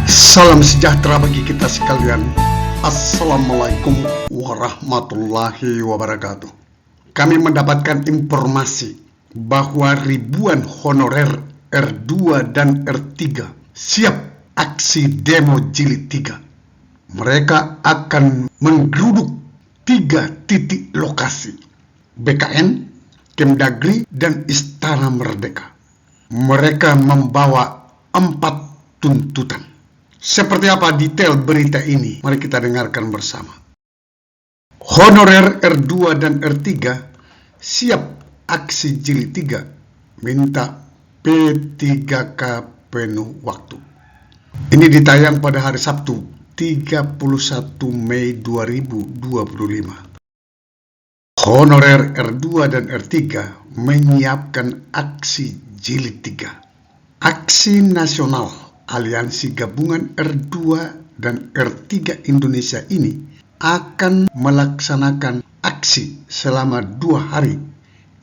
Salam sejahtera bagi kita sekalian. Assalamualaikum warahmatullahi wabarakatuh. Kami mendapatkan informasi bahwa ribuan honorer R2 dan R3 siap aksi demo jilid 3. Mereka akan menggeruduk 3 titik lokasi: BKN, Kemdagri, dan Istana Merdeka. Mereka membawa 4 tuntutan. Seperti apa detail berita ini? Mari kita dengarkan bersama. Honorer R2 dan R3 siap aksi jilid 3, minta P3K penuh waktu. Ini ditayang pada hari Sabtu 31 Mei 2025. Honorer R2 dan R3 menyiapkan aksi jilid 3. Aksi nasional Aliansi Gabungan R2 dan R3 Indonesia ini akan melaksanakan aksi selama 2 hari,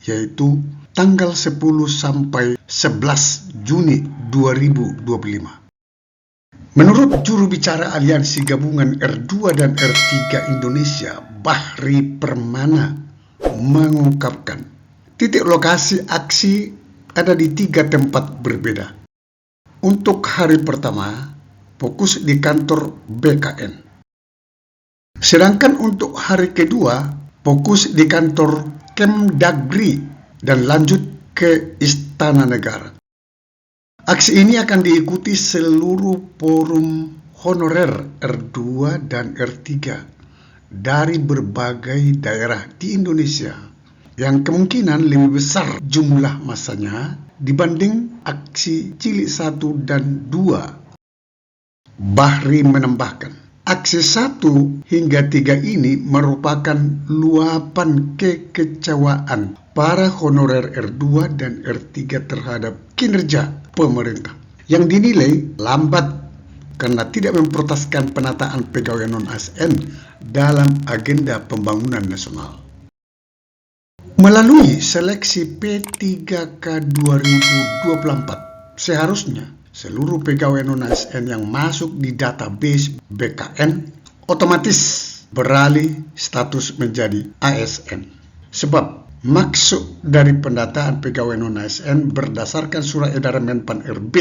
yaitu tanggal 10 sampai 11 Juni 2025. Menurut juru bicara Aliansi Gabungan R2 dan R3 Indonesia, Bahri Permana, mengungkapkan titik lokasi aksi ada di 3 tempat berbeda. Untuk hari pertama, fokus di kantor BKN. Sedangkan untuk hari kedua, fokus di kantor Kemdagri dan lanjut ke Istana Negara. Aksi ini akan diikuti seluruh forum honorer R2 dan R3 dari berbagai daerah di Indonesia, yang kemungkinan lebih besar jumlah masanya dibanding aksi jilid 1 dan 2. Bahri menambahkan, aksi 1 hingga 3 ini merupakan luapan kekecewaan para honorer R2 dan R3 terhadap kinerja pemerintah yang dinilai lambat karena tidak memprioritaskan penataan pegawai non-ASN dalam agenda pembangunan nasional. Melalui seleksi P3K 2024, seharusnya seluruh pegawai non-ASN yang masuk di database BKN otomatis beralih status menjadi ASN. Sebab maksud dari pendataan pegawai non-ASN berdasarkan Surat Edaran Menpan RB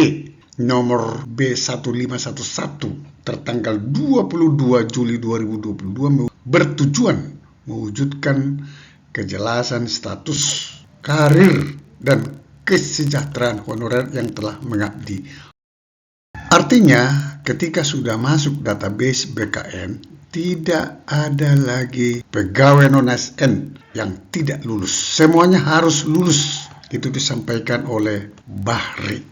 nomor B1511 tertanggal 22 Juli 2022 bertujuan mewujudkan kejelasan status, karir, dan kesejahteraan honorer yang telah mengabdi. Artinya, ketika sudah masuk database BKN, tidak ada lagi pegawai non-ASN yang tidak lulus. Semuanya harus lulus. Itu disampaikan oleh Bahri.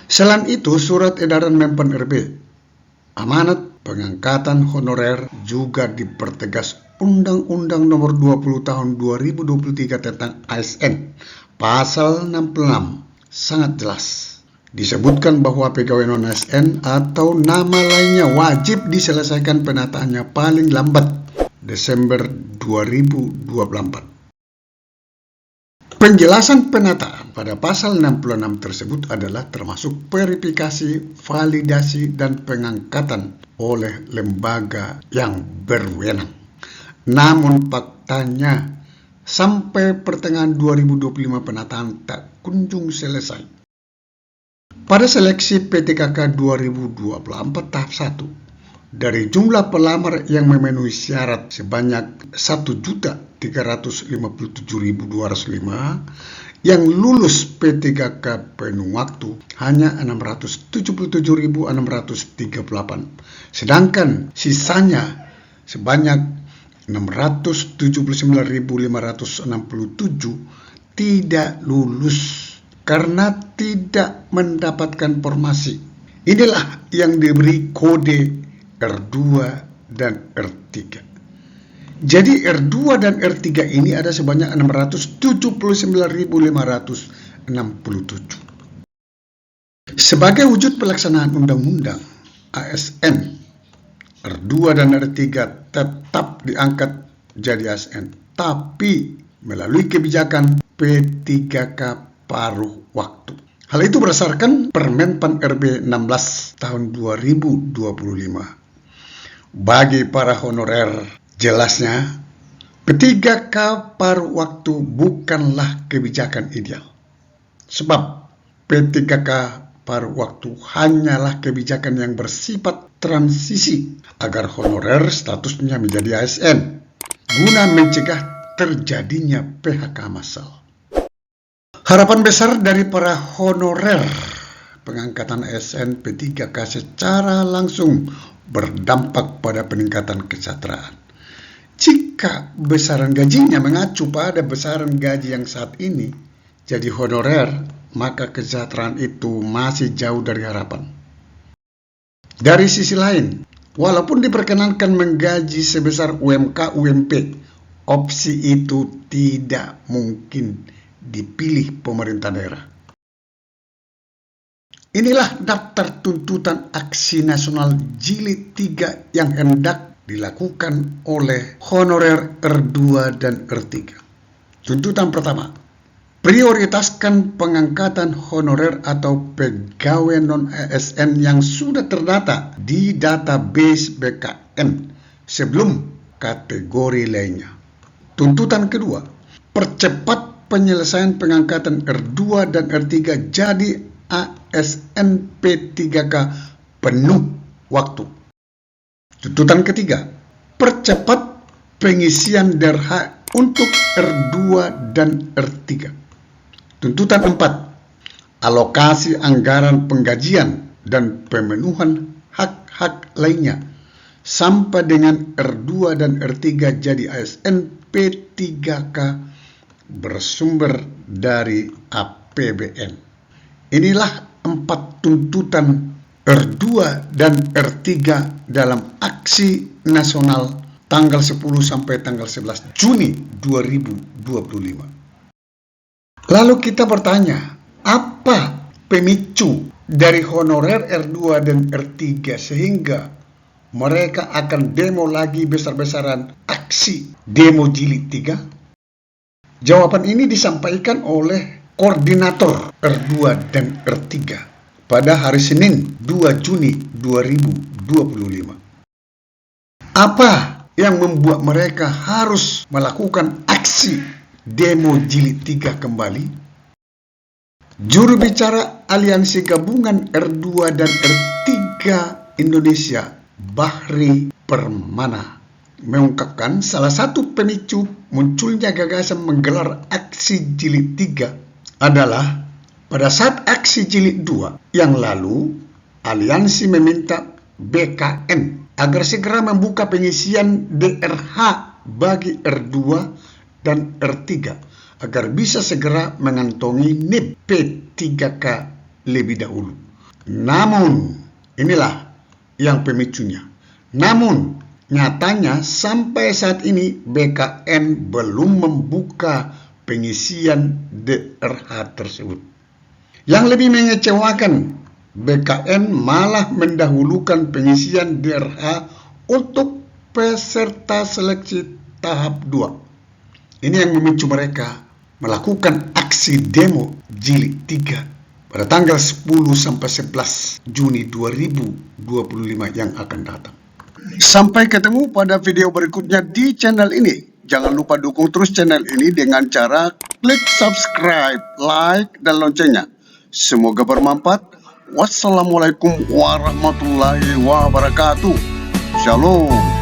Selain itu, Surat Edaran Menpan RB, amanat pengangkatan honorer juga dipertegas Undang-Undang Nomor 20 Tahun 2023 tentang ASN, Pasal 66, sangat jelas. Disebutkan bahwa pegawai non-ASN atau nama lainnya wajib diselesaikan penataannya paling lambat Desember 2024. Penjelasan penataan pada pasal 66 tersebut adalah termasuk verifikasi, validasi, dan pengangkatan oleh lembaga yang berwenang. Namun faktanya, sampai pertengahan 2025 penataan tak kunjung selesai. Pada seleksi P3K 2024 tahap 1, dari jumlah pelamar yang memenuhi syarat sebanyak 1.357.205, yang lulus P3K penuh waktu hanya 677.638, sedangkan sisanya sebanyak 679.567 tidak lulus karena tidak mendapatkan formasi. Inilah yang diberi kode R2 dan R3. Jadi R2 dan R3 ini ada sebanyak 679.567. Sebagai wujud pelaksanaan undang-undang ASN, R2 dan R3 tetap diangkat jadi ASN, tapi melalui kebijakan P3K paruh waktu. Hal itu berdasarkan Permen Pan RB 16 tahun 2025. Bagi para honorer, jelasnya P3K paruh waktu bukanlah kebijakan ideal. Sebab P3K paruh waktu hanyalah kebijakan yang bersifat transisi agar honorer statusnya menjadi ASN, guna mencegah terjadinya PHK massal. Harapan besar dari para honorer pengangkatan ASN P3K secara langsung berdampak pada peningkatan kesejahteraan. Jika besaran gajinya mengacu pada besaran gaji yang saat ini jadi honorer, maka kesejahteraan itu masih jauh dari harapan. Dari sisi lain, walaupun diperkenankan menggaji sebesar UMK UMP, opsi itu tidak mungkin dipilih pemerintah daerah. Inilah daftar tuntutan aksi nasional jilid 3 yang hendak dilakukan oleh honorer R2 dan R3. Tuntutan pertama, prioritaskan pengangkatan honorer atau pegawai non-ASN yang sudah terdata di database BKN sebelum kategori lainnya. Tuntutan kedua, percepat penyelesaian pengangkatan R2 dan R3 jadi ASN P3K penuh waktu. Tuntutan ketiga, percepat pengisian DRH untuk R2 dan R3. Tuntutan 4, alokasi anggaran penggajian dan pemenuhan hak-hak lainnya sampai dengan R2 dan R3 jadi ASN P3K bersumber dari APBN. Inilah 4 tuntutan R2 dan R3 dalam aksi nasional tanggal 10 sampai tanggal 11 Juni 2025. Lalu kita bertanya, apa pemicu dari honorer R2 dan R3 sehingga mereka akan demo lagi besar-besaran aksi demo jilid 3? Jawaban ini disampaikan oleh koordinator R2 dan R3 pada hari Senin 2 Juni 2025. Apa yang membuat mereka harus melakukan aksi demo jilid 3 kembali? Juru bicara Aliansi Gabungan R2 dan R3 Indonesia, Bahri Permana, mengungkapkan salah satu pemicu munculnya gagasan menggelar aksi jilid 3 adalah pada saat aksi jilid 2 yang lalu, aliansi meminta BKN agar segera membuka pengisian DRH bagi R2 dan R3 agar bisa segera mengantongi NIP P3K lebih dahulu. Namun, inilah yang pemicunya. Namun, nyatanya sampai saat ini BKN belum membuka pengisian DRH tersebut. Yang lebih mengecewakan, BKN malah mendahulukan pengisian DRH untuk peserta seleksi tahap 2. Ini yang memicu mereka melakukan aksi demo jilid 3 pada tanggal 10 sampai 11 Juni 2025 yang akan datang. Sampai ketemu pada video berikutnya di channel ini. Jangan lupa dukung terus channel ini dengan cara klik subscribe, like, dan loncengnya. Semoga bermanfaat. Wassalamualaikum warahmatullahi wabarakatuh. Shalom.